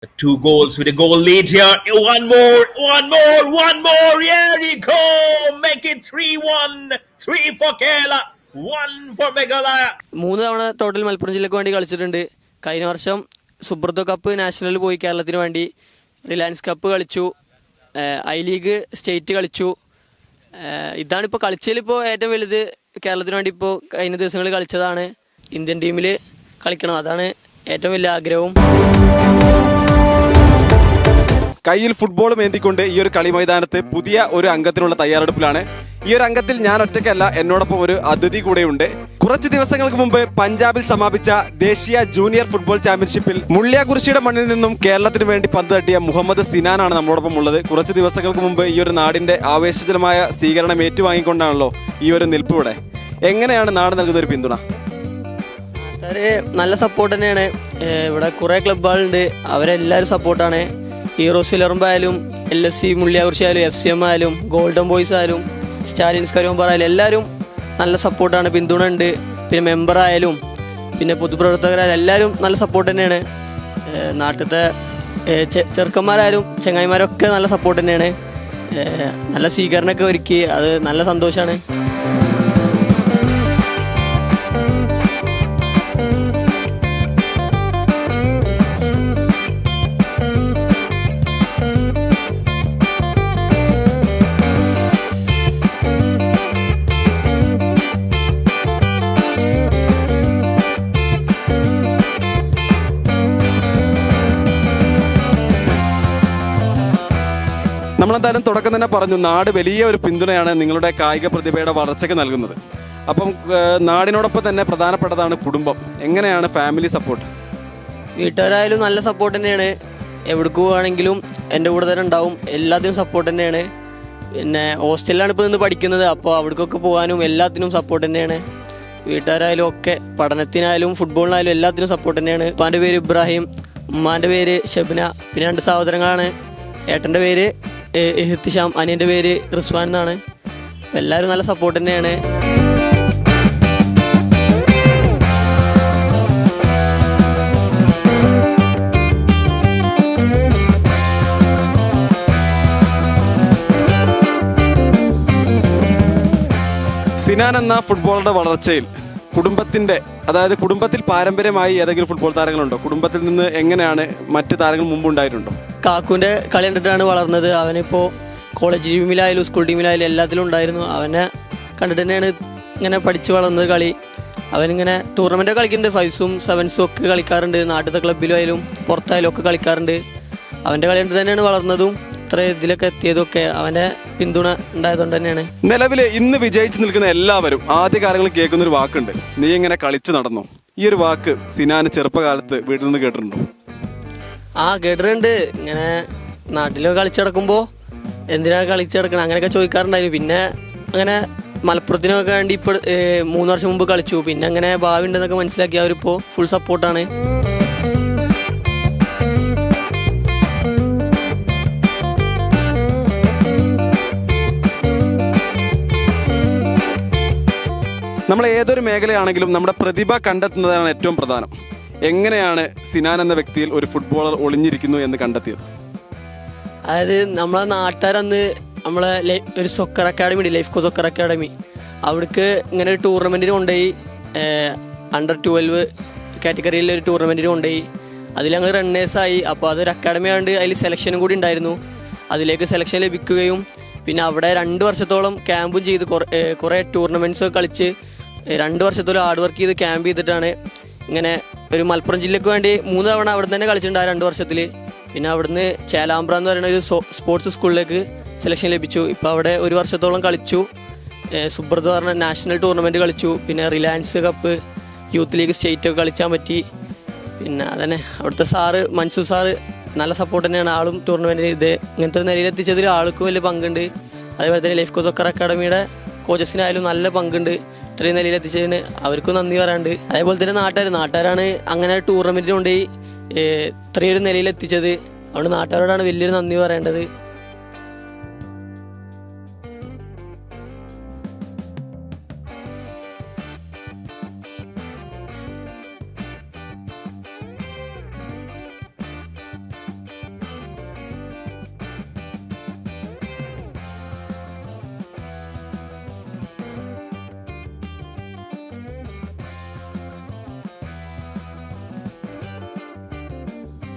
Two goals with a goal lead here. One more. Here we go. Make it 3-1. 3 for Kerala. 1 for Meghalaya. 3 തവണ total Malappuram ജില്ലയ്ക്ക് വേണ്ടി കളിച്ചിട്ടുണ്ട്. കഴിഞ്ഞ വർഷം Subroto cup നാഷണലിൽ പോയി കേരളത്തിന് വേണ്ടി. റിലയൻസ് കപ്പ് കളിച്ചു. ഐ ലീഗ് സ്റ്റേറ്റ് കളിച്ചു. ഇതാണിപ്പോൾ കളിച്ചതിലിപ്പോൾ ഏറ്റവും വലുത്. കേരളത്തിന് വേണ്ടി ഇപ്പോൾ കഴിഞ്ഞ ദിവസങ്ങളിൽ കളിച്ചതാണ്. ഇന്ത്യൻ ടീമിൽ കളിക്കണം, അതാണ് ഏറ്റവും വലിയ ആഗ്രഹവും. കയ്യിൽ ഫുട്ബോൾ മേന്തിക്കൊണ്ട് ഈ ഒരു കളി മൈതാനത്ത് പുതിയ ഒരു അംഗത്തിനുള്ള തയ്യാറെടുപ്പിലാണ്. ഈ ഒരു അംഗത്തിൽ ഞാൻ ഒറ്റയ്ക്കല്ല, എന്നോടൊപ്പം ഒരു അതിഥി കൂടെയുണ്ട്. കുറച്ച് ദിവസങ്ങൾക്ക് മുമ്പ് പഞ്ചാബിൽ സമാപിച്ച ദേശീയ ജൂനിയർ ഫുട്ബോൾ ചാമ്പ്യൻഷിപ്പിൽ മുള്ളിയാകുറിശിയുടെ മണ്ണിൽ നിന്നും കേരളത്തിന് വേണ്ടി പന്ത് തട്ടിയ മുഹമ്മദ് സിനാനാണ് നമ്മളോടൊപ്പം ഉള്ളത്. കുറച്ച് ദിവസങ്ങൾക്ക് മുമ്പ് ഈ ഒരു നാടിന്റെ ആവേശജനമായ സ്വീകരണം ഏറ്റുവാങ്ങിക്കൊണ്ടാണല്ലോ ഈ ഒരു നിൽപ്പ്. ഇവിടെ എങ്ങനെയാണ് നാട് നൽകുന്ന ഒരു പിന്തുണ? നല്ല സപ്പോർട്ട് തന്നെയാണ്. ഇവിടെ കുറേ ക്ലബ്ബുകളുണ്ട്, അവരെല്ലാവരും സപ്പോർട്ടാണ്. ഹീറോസ് ഫിലറുമ്പ് ആയാലും LSC മുള്ളിയാകുറിശി ആയാലും FCM ആയാലും ഗോൾഡൻ ബോയ്സ് ആയാലും സ്റ്റാലിൻസ് കരുവമ്പാറ ആയാലും എല്ലാവരും നല്ല സപ്പോർട്ടാണ്, പിന്തുണ ഉണ്ട്. പിന്നെ മെമ്പറായാലും പിന്നെ പൊതുപ്രവർത്തകരായാലും എല്ലാവരും നല്ല സപ്പോർട്ട് തന്നെയാണ്. നാട്ടിലത്തെ ചെറുക്കന്മാരായാലും ചങ്ങായിമാരൊക്കെ നല്ല സപ്പോർട്ട് തന്നെയാണ്. നല്ല സ്വീകരണമൊക്കെ ഒരുക്കി, അത് നല്ല സന്തോഷമാണ്. നമ്മളെന്തായാലും തുടക്കം തന്നെ പറഞ്ഞു, നാട് വലിയ ഒരു പിന്തുണയാണ് നിങ്ങളുടെ കായിക പ്രതിഭയുടെ വളർച്ചയ്ക്ക് നൽകുന്നത്. അപ്പം നാടിനോടൊപ്പം തന്നെ പ്രധാനപ്പെട്ടതാണ് കുടുംബം. എങ്ങനെയാണ് ഫാമിലി സപ്പോർട്ട്? വീട്ടുകാരായാലും നല്ല സപ്പോർട്ട് തന്നെയാണ്. എവിടേക്ക് പോവുകയാണെങ്കിലും എൻ്റെ കൂടെ തന്നെ ഉണ്ടാവും. എല്ലാത്തിനും സപ്പോർട്ട് തന്നെയാണ്. പിന്നെ ഹോസ്റ്റലിലാണ് ഇപ്പോൾ നിന്ന് പഠിക്കുന്നത്, അപ്പോൾ അവിടേക്കൊക്കെ പോകാനും എല്ലാത്തിനും സപ്പോർട്ട് തന്നെയാണ്. വീട്ടുകാരായാലും ഒക്കെ പഠനത്തിനായാലും ഫുട്ബോളിനായാലും എല്ലാത്തിനും സപ്പോർട്ട് തന്നെയാണ്. ഉപ്പാൻ്റെ പേര് ഇബ്രാഹിം, ഉമ്മാൻ്റെ പേര് ഷബ്ന, പിന്നെ 2 സഹോദരങ്ങളാണ്. ഏട്ടൻ്റെ പേര് ഇഹ്തിഷാം, അനിയൻ്റെ പേര് റിസ്വാൻ എന്നാണ്. എല്ലാവരും നല്ല സപ്പോർട്ട് തന്നെയാണ്. സിനാൻ എന്ന ഫുട്ബോളുടെ വളർച്ചയിൽ കുടുംബത്തിൽ പാരമ്പര്യമായി ഏതെങ്കിലും ഫുട്ബോൾ താരങ്ങളുണ്ടോ? കുടുംബത്തിൽ നിന്ന് എങ്ങനെയാണ് മറ്റ് താരങ്ങൾ മുമ്പ് ഉണ്ടായിട്ടുണ്ടോ? കാക്കുവിൻ്റെ കളി കണ്ടിട്ടാണ് വളർന്നത്. അവനിപ്പോൾ കോളേജ് ടീമിലായാലും സ്കൂൾ ടീമിലായാലും എല്ലാത്തിലും ഉണ്ടായിരുന്നു. അവനെ കണ്ടിട്ട് തന്നെയാണ് ഇങ്ങനെ പഠിച്ച് വളർന്നത് കളി. അവനിങ്ങനെ ടൂർണമെൻറ്റ് കളിക്കുന്നുണ്ട്, 5സും 7സും ഒക്കെ കളിക്കാറുണ്ട്. നാട്ടിലത്തെ ക്ലബ്ബിലായാലും പുറത്തായാലും ഒക്കെ കളിക്കാറുണ്ട്. അവൻ്റെ കളി കണ്ടിട്ട് തന്നെയാണ് വളർന്നതും ഇത്ര ഇതിലൊക്കെ എത്തിയതൊക്കെ അവൻ്റെ പിന്തുണ ഉണ്ടായതുകൊണ്ട് തന്നെയാണ്. നിലവിൽ ഇന്ന് വിജയിച്ച് നിൽക്കുന്ന എല്ലാവരും ആദ്യ കാലങ്ങളിൽ കേൾക്കുന്നൊരു വാക്കുണ്ട്, നീ ഇങ്ങനെ കളിച്ച് നടന്നു. ഈ ഒരു വാക്ക് സിനാന് ചെറുപ്പകാലത്ത് വീട്ടിൽ നിന്ന് കേട്ടിട്ടുണ്ടോ? കേട്ടിട്ടുണ്ട്. ഇങ്ങനെ നാട്ടിലൊക്കെ കളിച്ചടക്കുമ്പോൾ എന്തിനാ കളിച്ചടക്കണം അങ്ങനെയൊക്കെ ചോദിക്കാറുണ്ടായിരുന്നു. പിന്നെ അങ്ങനെ മലപ്പുറത്തിനൊക്കെ വേണ്ടി ഇപ്പോൾ 3 വർഷം മുമ്പ് കളിച്ചു. പിന്നെ അങ്ങനെ ഭാവി ഉണ്ടെന്നൊക്കെ മനസ്സിലാക്കി അവരിപ്പോൾ ഫുൾ സപ്പോർട്ടാണ്. നമ്മൾ ഏതൊരു മേഖലയാണെങ്കിലും നമ്മുടെ പ്രതിഭ കണ്ടെത്തുന്നതാണ് ഏറ്റവും പ്രധാനം. എങ്ങനെയാണ് സിനാൻ എന്ന വ്യക്തിയിൽ ഒരു ഫുട്ബോളർ ഒളിഞ്ഞിരിക്കുന്നു എന്ന് കണ്ടെത്തിയത്? അതായത് നമ്മളെ നാട്ടുകാരന്ന് നമ്മളെ ഒരു സൊക്കർ അക്കാഡമി ഉണ്ട്, ലൈഫ് കോ സൊക്കർ അക്കാഡമി. അവിടേക്ക് ഇങ്ങനെ ഒരു ടൂർണമെൻറ്റിന് കൊണ്ടുപോയി. അണ്ടർ 12 കാറ്റഗറിയിൽ ഒരു ടൂർണമെൻറ്റിന് കൊണ്ടുപോയി. അതിൽ ഞങ്ങൾ റണ്ണേഴ്സായി. അപ്പോൾ അതൊരു അക്കാഡമി ആയതുകൊണ്ട് അതിൽ സെലക്ഷനും കൂടി ഉണ്ടായിരുന്നു. അതിലേക്ക് സെലക്ഷൻ ലഭിക്കുകയും പിന്നെ അവിടെ 2 വർഷത്തോളം ക്യാമ്പും ചെയ്ത് കുറേ ടൂർണമെൻറ്റ്സൊക്കെ കളിച്ച് 2 വർഷത്തോളം ഹാർഡ് വർക്ക് ചെയ്ത് ക്യാമ്പ് ചെയ്തിട്ടാണ് ഇങ്ങനെ ഒരു മലപ്പുറം ജില്ലയ്ക്ക് വേണ്ടി 3 തവണ അവിടെ തന്നെ കളിച്ചിട്ടുണ്ട് ആ 2 വർഷത്തിൽ. പിന്നെ അവിടുന്ന് ചേലാമ്പ്ര എന്ന് പറയുന്ന ഒരു സ്പോർട്സ് സ്കൂളിലേക്ക് സെലക്ഷൻ ലഭിച്ചു. ഇപ്പോൾ അവിടെ 1 വർഷത്തോളം കളിച്ചു. സുബ്രത് പറഞ്ഞ നാഷണൽ ടൂർണമെൻറ്റ് കളിച്ചു. പിന്നെ Reliance cup, youth league state ഒക്കെ കളിക്കാൻ പറ്റി. പിന്നെ അതന്നെ അവിടുത്തെ സാറ് മൻസൂർ സാറ് നല്ല സപ്പോർട്ട് തന്നെയാണ്. ആളും ടൂർണമെൻറ്റിന് ഇങ്ങനത്തെ ഒരു നിലയിലെത്തിച്ചതിൽ ആൾക്കും വലിയ പങ്കുണ്ട്. അതേപോലെ തന്നെ ലൈഫ് കോ സൊക്കർ അക്കാഡമിയുടെ കോച്ചസിനായാലും നല്ല പങ്കുണ്ട്. ഇത്രയും നിലയിലെത്തിച്ചതിന് അവർക്കും നന്ദി പറയാനുണ്ട്. അതേപോലെ തന്നെ നാട്ടുകാരാണ് അങ്ങനെ ടൂർണമെൻറ്റിന് കൊണ്ടുപോയി ഇത്രയൊരു നിലയിലെത്തിച്ചത്. അതുകൊണ്ട് നാട്ടുകാരോടാണ് വലിയൊരു നന്ദി പറയേണ്ടത്.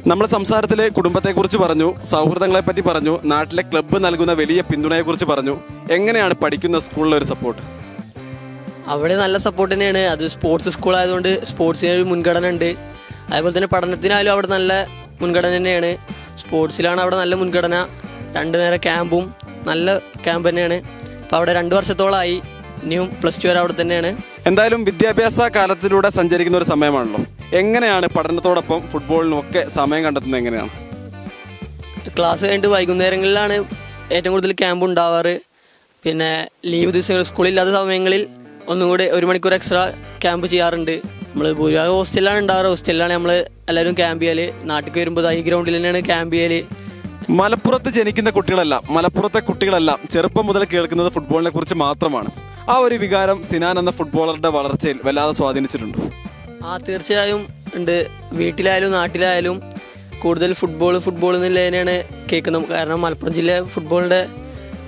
നമ്മൾ സംസാരത്തിൽ കുടുംബത്തെക്കുറിച്ച് പറഞ്ഞു, സൗഹൃദങ്ങളെപ്പറ്റി പറഞ്ഞു, നാട്ടിലെ ക്ലബ്ബ് നൽകുന്ന വലിയ പിന്തുണയെക്കുറിച്ച് പറഞ്ഞു. എങ്ങനെയാണ് പഠിക്കുന്ന സ്കൂളിലെ ഒരു സപ്പോർട്ട്? അവിടെ നല്ല സപ്പോർട്ട് തന്നെയാണ്. അത് സ്പോർട്സ് സ്കൂൾ ആയതുകൊണ്ട് സ്പോർട്സിന് ഒരു മുൻഗണന ഉണ്ട്. അതുപോലെ തന്നെ പഠനത്തിനായാലും അവിടെ നല്ല മുൻഗണന തന്നെയാണ്. സ്പോർട്സിലാണ് അവിടെ നല്ല മുൻഗണന. 2 നേരം ക്യാമ്പും നല്ല ക്യാമ്പ് തന്നെയാണ്. അപ്പോൾ അവിടെ 2 വർഷത്തോളമായി. ഇനിയും +2 വരെ അവിടെ തന്നെയാണ്. എന്തായാലും വിദ്യാഭ്യാസ കാലത്തിലൂടെ സഞ്ചരിക്കുന്ന ഒരു സമയമാണല്ലോ. എങ്ങനെയാണ് പഠനത്തോടൊപ്പം ഫുട്ബോളിനും ഒക്കെ സമയം കണ്ടെത്തുന്നത്? എങ്ങനെയാണ്? ക്ലാസ് കഴിഞ്ഞിട്ട് വൈകുന്നേരങ്ങളിലാണ് ഏറ്റവും കൂടുതൽ ക്യാമ്പ് ഉണ്ടാവാറ്. പിന്നെ ലീവ് ദിവസങ്ങൾ സ്കൂളില്ലാത്ത സമയങ്ങളിൽ ഒന്നും കൂടി 1 മണിക്കൂർ എക്സ്ട്രാ ക്യാമ്പ് ചെയ്യാറുണ്ട്. നമ്മൾ ഭൂരിഭാഗം ഹോസ്റ്റലിലാണ് ഉണ്ടാവാറ്. ഹോസ്റ്റലിലാണ് നമ്മൾ എല്ലാവരും ക്യാമ്പ് ചെയ്യൽ. നാട്ടിൽ വരുമ്പോൾ ഈ ഗ്രൗണ്ടിൽ തന്നെയാണ് ക്യാമ്പ് ചെയ്യൽ. മലപ്പുറത്ത് ജനിക്കുന്ന കുട്ടികളെല്ലാം, മലപ്പുറത്തെ കുട്ടികളെല്ലാം ചെറുപ്പം മുതൽ കേൾക്കുന്നത് ഫുട്ബോളിനെ കുറിച്ച് മാത്രമാണ്. ആ ഒരു വികാരം സിനാൻ എന്ന ഫുട്ബോളറുടെ വളർച്ചയിൽ വല്ലാതെ സ്വാധീനിച്ചിട്ടുണ്ടോ? തീർച്ചയായും ഉണ്ട്. വീട്ടിലായാലും നാട്ടിലായാലും കൂടുതൽ ഫുട്ബോൾ എന്നുള്ളതിനാണ് കേൾക്കുന്നത്. കാരണം മലപ്പുറം ജില്ല ഫുട്ബോളിൻ്റെ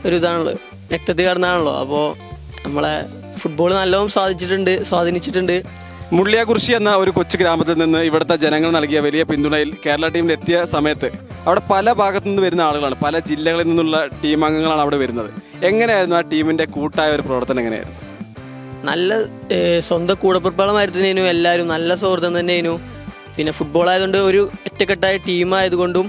ഒരു ഇതാണല്ലോ, രക്തത്തിൽ കടന്നാണല്ലോ. അപ്പോൾ നമ്മളെ ഫുട്ബോൾ നല്ലോണം സ്വാധീനിച്ചിട്ടുണ്ട്. മുള്ളിയാകുറിശി എന്ന ഒരു കൊച്ചു ഗ്രാമത്തിൽ നിന്ന് ഇവിടുത്തെ ജനങ്ങൾ നൽകിയ വലിയ പിന്തുണയിൽ കേരള ടീമിൽ എത്തിയ സമയത്ത് അവിടെ പല ഭാഗത്തു നിന്ന് വരുന്ന ആളുകളാണ്, പല ജില്ലകളിൽ നിന്നുള്ള ടീം അംഗങ്ങളാണ് അവിടെ വരുന്നത്. എങ്ങനെയായിരുന്നു ആ ടീമിൻ്റെ കൂട്ടായ ഒരു പ്രവർത്തനം? എങ്ങനെയായിരുന്നു? നല്ല സ്വന്തം കൂടപ്പുറപ്പാളമായിരുന്നു. എല്ലാവരും നല്ല സൗഹൃദം തന്നെയായിരുന്നു. പിന്നെ ഫുട്ബോൾ ആയതുകൊണ്ട് ഒരു ഒറ്റക്കെട്ടായ ടീമായതുകൊണ്ടും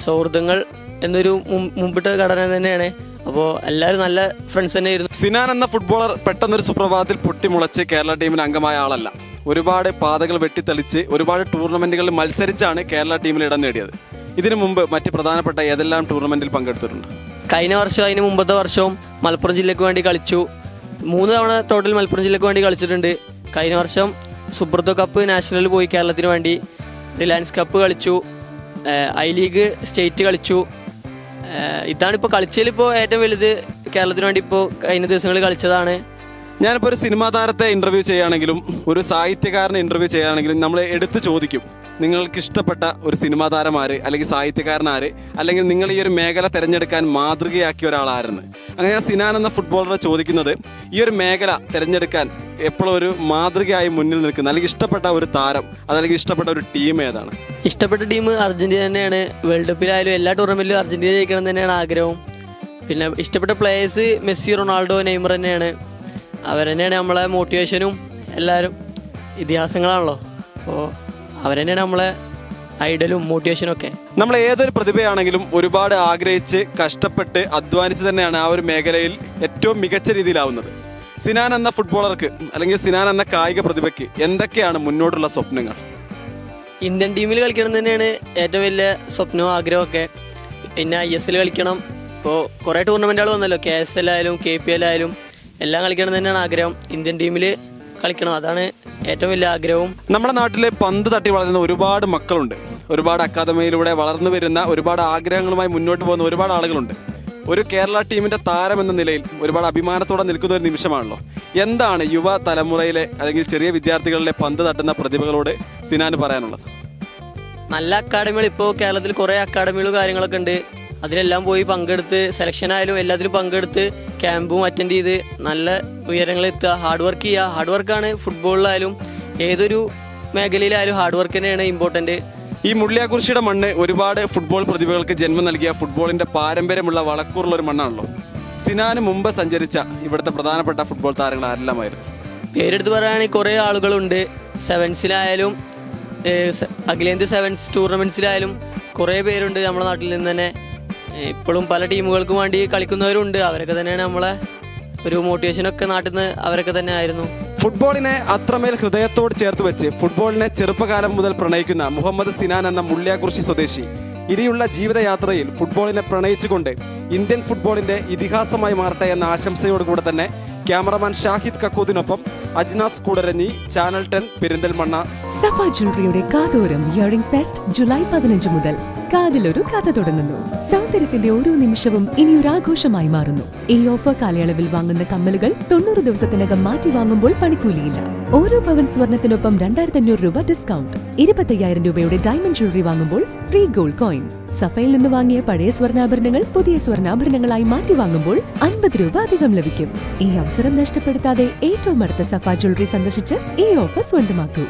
സൗഹൃദങ്ങൾ എന്നൊരു മുമ്പിട്ട ഘടന തന്നെയാണ്. അപ്പോൾ എല്ലാവരും നല്ല ഫ്രണ്ട്സ് തന്നെയായിരുന്നു. സിനാൻ എന്ന ഫുട്ബോളർ പെട്ടെന്നൊരു സുപ്രഭാതത്തിൽ പൊട്ടിമുളച്ച് കേരള ടീമിൽ അംഗമായ ആളല്ല. ഒരുപാട് പാതകൾ വെട്ടിത്തെളിച്ച് ഒരുപാട് ടൂർണമെന്റുകളിൽ മത്സരിച്ചാണ് കേരള ടീമിൽ ഇടം നേടിയത്. ഇതിനു മുമ്പ് മറ്റ് പ്രധാനപ്പെട്ട ഏതെല്ലാം ടൂർണമെന്റിൽ പങ്കെടുത്തിട്ടുണ്ട്? കഴിഞ്ഞ വർഷവും അതിന് മുമ്പത്തെ വർഷവും മലപ്പുറം ജില്ലയ്ക്ക് വേണ്ടി കളിച്ചു. 3 തവണ ടോട്ടൽ മലപ്പുറം ജില്ലയ്ക്ക് വേണ്ടി കളിച്ചിട്ടുണ്ട്. കഴിഞ്ഞ വർഷം സുബ്രതോ കപ്പ് നാഷണലിൽ പോയി കേരളത്തിന് വേണ്ടി. റിലയൻസ് കപ്പ് കളിച്ചു. ഐ ലീഗ് സ്റ്റേറ്റ് കളിച്ചു. ഇതാണിപ്പോൾ കളിച്ചതിലിപ്പോൾ ഏറ്റവും വലുത്. കേരളത്തിന് വേണ്ടി ഇപ്പോൾ കഴിഞ്ഞ ദിവസങ്ങളിൽ കളിച്ചതാണ്. ഞാനിപ്പോൾ ഒരു സിനിമാ താരത്തെ ഇൻ്റർവ്യൂ ചെയ്യുകയാണെങ്കിലും ഒരു സാഹിത്യകാരനെ ഇൻ്റർവ്യൂ ചെയ്യുകയാണെങ്കിലും നമ്മൾ എടുത്തു ചോദിക്കും, നിങ്ങൾക്ക് ഇഷ്ടപ്പെട്ട ഒരു സിനിമാ താരം ആര്, അല്ലെങ്കിൽ സാഹിത്യകാരൻ ആര്, അല്ലെങ്കിൽ നിങ്ങൾ ഈ ഒരു മേഖല തിരഞ്ഞെടുക്കാൻ മാതൃകയാക്കിയ ഒരാളായിരുന്നു. അങ്ങനെ സിനാൻ എന്ന ഫുട്ബോളറെ ചോദിക്കുന്നത് ഈ ഒരു മേഖല തിരഞ്ഞെടുക്കാൻ എപ്പോഴും ഒരു മാതൃകയായി മുന്നിൽ നിൽക്കുന്ന അല്ലെങ്കിൽ ഇഷ്ടപ്പെട്ട ഒരു താരം, അതല്ലെങ്കിൽ ഇഷ്ടപ്പെട്ട ഒരു ടീം ഏതാണ്? ഇഷ്ടപ്പെട്ട ടീം അർജന്റീന തന്നെയാണ്. വേൾഡ് കപ്പിലായാലും എല്ലാ ടൂർണമെന്റിലും അർജന്റീന ജയിക്കണം തന്നെയാണ് ആഗ്രഹം. പിന്നെ ഇഷ്ടപ്പെട്ട പ്ലേയേഴ്സ് മെസ്സി, റൊണാൾഡോ, നെയ്മർ തന്നെയാണ്. അവർ തന്നെയാണ് നമ്മളെ മോട്ടിവേഷനും. എല്ലാവരും ഇതിഹാസങ്ങളാണല്ലോ, അപ്പോൾ അവർ തന്നെയാണ് നമ്മളെ ഐഡലും മോട്ടിവേഷനും ഒക്കെ. നമ്മൾ ഏതൊരു പ്രതിഭയാണെങ്കിലും ഒരുപാട് ആഗ്രഹിച്ച് കഷ്ടപ്പെട്ട് അധ്വാനിച്ച് തന്നെയാണ് ആ ഒരു മേഖലയിൽ ഏറ്റവും മികച്ച രീതിയിലാവുന്നത്. സിനാൻ എന്ന ഫുട്ബോളർക്ക് അല്ലെങ്കിൽ സിനാൻ എന്ന കായിക പ്രതിഭയ്ക്ക് എന്തൊക്കെയാണ് മുന്നോട്ടുള്ള സ്വപ്നങ്ങൾ? ഇന്ത്യൻ ടീമിൽ കളിക്കണം തന്നെയാണ് ഏറ്റവും വലിയ സ്വപ്നവും ആഗ്രഹമൊക്കെ. പിന്നെ ISL കളിക്കണം. ഇപ്പോൾ കുറേ ടൂർണമെൻറ്റുകൾ വന്നല്ലോ, KSL ആയാലും KPL ആയാലും എല്ലാം കളിക്കണം തന്നെയാണ് ആഗ്രഹം. ഇന്ത്യൻ ടീമിൽ കളിക്കണം, അതാണ് ഏറ്റവും വലിയ ആഗ്രഹവും. നമ്മുടെ നാട്ടിൽ പന്ത് തട്ടി വളരുന്ന ഒരുപാട് മക്കളുണ്ട്. ഒരുപാട് അക്കാദമിയിലൂടെ വളർന്നു വരുന്ന ഒരുപാട് ആഗ്രഹങ്ങളുമായി മുന്നോട്ട് പോകുന്ന ഒരുപാട് ആളുകളുണ്ട്. ഒരു കേരള ടീമിൻ്റെ താരം എന്ന നിലയിൽ ഒരുപാട് അഭിമാനത്തോടെ നിൽക്കുന്ന ഒരു നിമിഷമാണല്ലോ. എന്താണ് യുവ തലമുറയിലെ അല്ലെങ്കിൽ ചെറിയ വിദ്യാർത്ഥികളിലെ പന്ത് തട്ടുന്ന പ്രതിഭകളോട് സിനാന് പറയാനുള്ളത്? നല്ല അക്കാഡമികൾ ഇപ്പോൾ കേരളത്തിൽ കുറേ അക്കാഡമികളും കാര്യങ്ങളൊക്കെ ഉണ്ട്. അതിലെല്ലാം പോയി പങ്കെടുത്ത് സെലക്ഷൻ ആയാലും എല്ലാത്തിലും പങ്കെടുത്ത് ക്യാമ്പും അറ്റൻഡ് ചെയ്ത് നല്ല ഉയരങ്ങളിലെത്തുക, ഹാർഡ് വർക്ക് ചെയ്യുക. ഹാർഡ് വർക്കാണ് ഫുട്ബോളിലായാലും ഏതൊരു മേഖലയിലായാലും ഹാർഡ് വർക്ക് തന്നെയാണ് ഇമ്പോർട്ടൻറ്റ്. ഈ മുള്ളിയാകുറിശിയുടെ മണ്ണ് ഒരുപാട് ഫുട്ബോൾ പ്രതിഭകൾക്ക് ജന്മം നൽകിയ ഫുട്ബോളിൻ്റെ പാരമ്പര്യമുള്ള വളക്കൂറുള്ള ഒരു മണ്ണാണല്ലോ. സിനാന് മുമ്പ് സഞ്ചരിച്ച ഇവിടുത്തെ പ്രധാനപ്പെട്ട ഫുട്ബോൾ താരങ്ങൾ ആരെല്ലാമായിരുന്നു? പേരെടുത്ത് പറയുകയാണെങ്കിൽ കുറേ ആളുകളുണ്ട്. സെവൻസിലായാലും അഖിലേന്ത്യ സെവൻസ് ടൂർണമെൻറ്റ്സിലായാലും കുറേ പേരുണ്ട് നമ്മുടെ നാട്ടിൽ നിന്ന് തന്നെ. ഇപ്പോഴും പല ടീമുകൾക്കും വേണ്ടി കളിക്കുന്നവരുണ്ട്. അവരൊക്കെ തന്നെയാണ് നമ്മളെ ഒരു മോട്ടിവേഷനൊക്കെ നാട്ടിൽ നിന്ന് അവരൊക്കെ തന്നെ ആയിരുന്നു. ഫുട്ബോളിനെ അത്രമേൽ ഹൃദയത്തോട് ചേർത്ത് വെച്ച് ഫുട്ബോളിനെ ചെറുപ്പകാലം മുതൽ പ്രണയിക്കുന്ന മുഹമ്മദ് സിനാൻ എന്ന മുള്ളിയാകുറിശി സ്വദേശി ഇനിയുള്ള ജീവിതയാത്രയിൽ ഫുട്ബോളിനെ പ്രണയിച്ചുകൊണ്ട് ഇന്ത്യൻ ഫുട്ബോളിന്റെ ഇതിഹാസമായി മാറട്ടെ എന്ന ആശംസയോടുകൂടെ തന്നെ ക്യാമറമാൻ ഷാഹിദ് കക്കൂദിനൊപ്പം അജ്നാസ് കൂടരഞ്ഞി, ചാനൽ 10 പെരിന്തൽമണ്ണ. സഫ ജ്വല്ലറിയുടെ കാതോരം ഇയറിംഗ് ഫെസ്റ്റ് ജൂലൈ 15 മുതൽ. കാതിലൊരു കഥ തുടങ്ങുന്നു. സൗന്ദര്യത്തിന്റെ ഓരോ നിമിഷവും ഇനിയൊരു ആഘോഷമായി മാറുന്നു. ഈ ഓഫർ കാലയളവിൽ വാങ്ങുന്ന കമ്മലുകൾ 90 ദിവസത്തിനകം മാറ്റി വാങ്ങുമ്പോൾ പണിക്കൂലിയില്ല. ഓരോ പവൻ സ്വർണത്തിനൊപ്പം 2500 രൂപ ഡിസ്കൗണ്ട്. 25,000 രൂപയുടെ ഡയമണ്ട് ജ്വല്ലറി വാങ്ങുമ്പോൾ ഫ്രീ ഗോൾഡ് കോയിൻ. സഫയിൽ നിന്ന് വാങ്ങിയ പഴയ സ്വർണ്ണാഭരണങ്ങൾ പുതിയ സ്വർണ്ണാഭരണങ്ങളായി മാറ്റി വാങ്ങുമ്പോൾ 50 രൂപ അധികം ലഭിക്കും. ഈ അവസരം നഷ്ടപ്പെടുത്താതെ ഏറ്റവും അടുത്ത സഫ ജ്വല്ലറി സന്ദർശിച്ച് ഈ ഓഫർ സ്വന്തമാക്കൂ.